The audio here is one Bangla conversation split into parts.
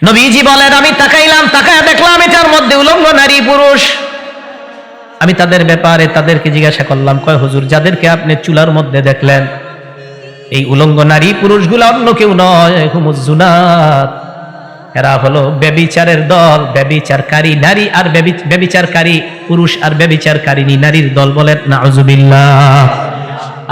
নবীজি বলেন, আমি তাকাইলাম, তাকায় দেখলাম এটার মধ্যে উলঙ্গ নারী পুরুষ। আমি তাদের ব্যাপারে তাদেরকে জিজ্ঞাসা করলাম, কয় হুজুর, যাদেরকে আপনি চুলার মধ্যে দেখলেন এই উলঙ্গ নারী পুরুষগুলো অন্য কেউ নয়, হুমুজ জুনাত, এরা হলো ব্যভিচারের দল, ব্যভিচারকারী নারী আর ব্যভিচারকারী পুরুষ আর ব্যভিচারকারিনী নারীর দল। বলেন নাউজুবিল্লাহ।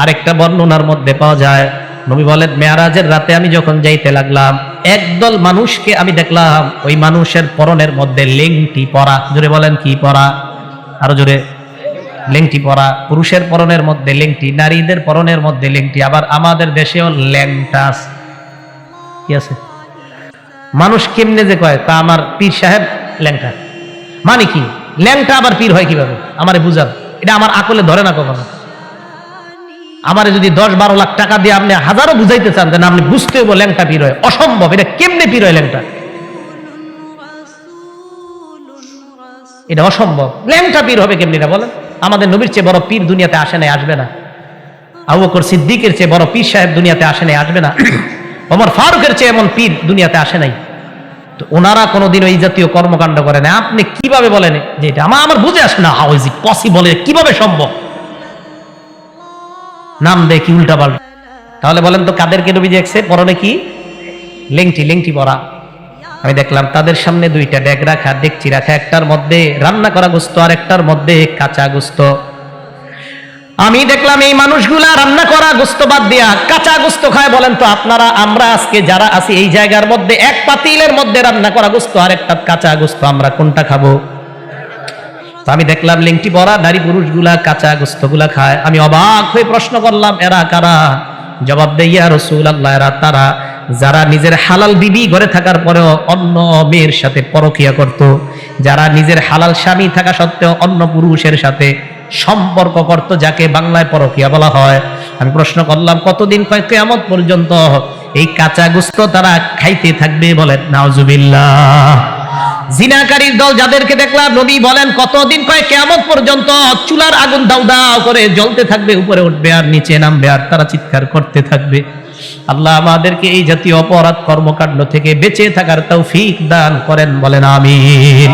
আরেকটা বর্ণনার মধ্যে পাওয়া যায়, নবী বলেন, মেরাজের রাতে আমি যখন যাইতে লাগলাম, একদল মানুষকে আমি দেখলাম, ওই মানুষের পরনের মধ্যে লেংটি পরা। জোরে বলেন কি পরা? আরো জোরে। লেংটি পরা। পুরুষের পরনের মধ্যে লেংটি, নারীদের পরনের মধ্যে লেংটি। আবার আমাদের দেশেও ল্যাংটা কি আছে। মানুষ কেমনে যে কয়, তা আমার পীর সাহেব ল্যাংটা, মানে কি? ল্যাংটা আবার পীর হয় কিভাবে? আমারে বুঝান, এটা আমার আকলে ধরে না কখনো। আমারে যদি 10-12 লাখ টাকা দিয়ে আপনি হাজারো বুঝাইতে চান, না আপনি বুঝতে হইব ল্যাংটা পীর হয়, অসম্ভব। এটা কেমনে পীর হয় ল্যাংটা? এটা অসম্ভব। ল্যাংটা পীর হবে কেমনি? না বলেন। আমাদের নবীর চেয়ে বড় পীর দুনিয়াতে আসে নাই, আসবে না। আবু বকর সিদ্দিকের চেয়ে বড় পীর সাহেব দুনিয়াতে আসে নাই, আসবে না। ওমর ফারুকের চেয়ে এমন পীর দুনিয়াতে আসে নাই। তো ওনারা কোনোদিন এই জাতীয় কর্মকাণ্ড করে না। আপনি কিভাবে বলেন যে এটা? আমার বুঝে আসে না, হাউ ইজ ইট পসিবল, কিভাবে সম্ভব? নাম দেয় কি উল্টা পাল্টা। তাহলে বলেন তো, কাদেরকে নবী দেখছে পরনে কি? লেংটি, লেংটি পরা। আমি দেখলাম তাদের সামনে 2টা ডেক রাখা, ডেকচি রাখা, একটার মধ্যে রান্না করা গোস্ত আর একটার মধ্যে কাঁচা গোস্ত। আমি দেখলাম এই মানুষগুলা রান্না করা গোস্ত বাদ দিয়া কাঁচা গোস্ত খায়। বলেন তো আপনারা, আমরা আজকে যারা আছি এই জায়গার মধ্যে, এক পাতিলের মধ্যে রান্না করা গোস্ত আর একটা কাঁচা গোস্ত, আমরা কোনটা খাবো? তো আমি দেখলাম লেংটি পরা নারী পুরুষগুলা কাঁচা গোস্তগুলা খায়। আমি অবাক হয়ে প্রশ্ন করলাম, এরা কারা? জবাব দেয়, ইয়া রাসূলুল্লাহ, এরা তারা যারা নিজের হালাল বিবি ঘরে থাকার পরেও অন্য মেয়ের সাথে পরকিয়া করত, যারা নিজের হালাল স্বামী থাকা সত্ত্বেও অন্য পুরুষের সাথে সম্পর্ক করত, যাকে বাংলায় পরকিয়া বলা হয়। আমি প্রশ্ন করলাম, কতদিন? কয় কিয়ামত পর্যন্ত এই কাঁচা গোস্ত তারা খাইতে থাকবে। বলেন নাউজুবিল্লাহ। জিনাকারীর দল যাদেরকে দেখলাম, নবী বলেন কতদিন? কয় কিয়ামত পর্যন্ত চুলার আগুন দাউ দাউ করে জ্বলতে থাকবে, উপরে উঠবে আর নিচে নামবে, আর তারা চিৎকার করতে থাকবে। আল্লাহ আমাদেরকে এই জাতীয় অপরাধ কর্মকাণ্ড থেকে বেঁচে থাকার তৌফিক দান করেন। বলেন আমিন।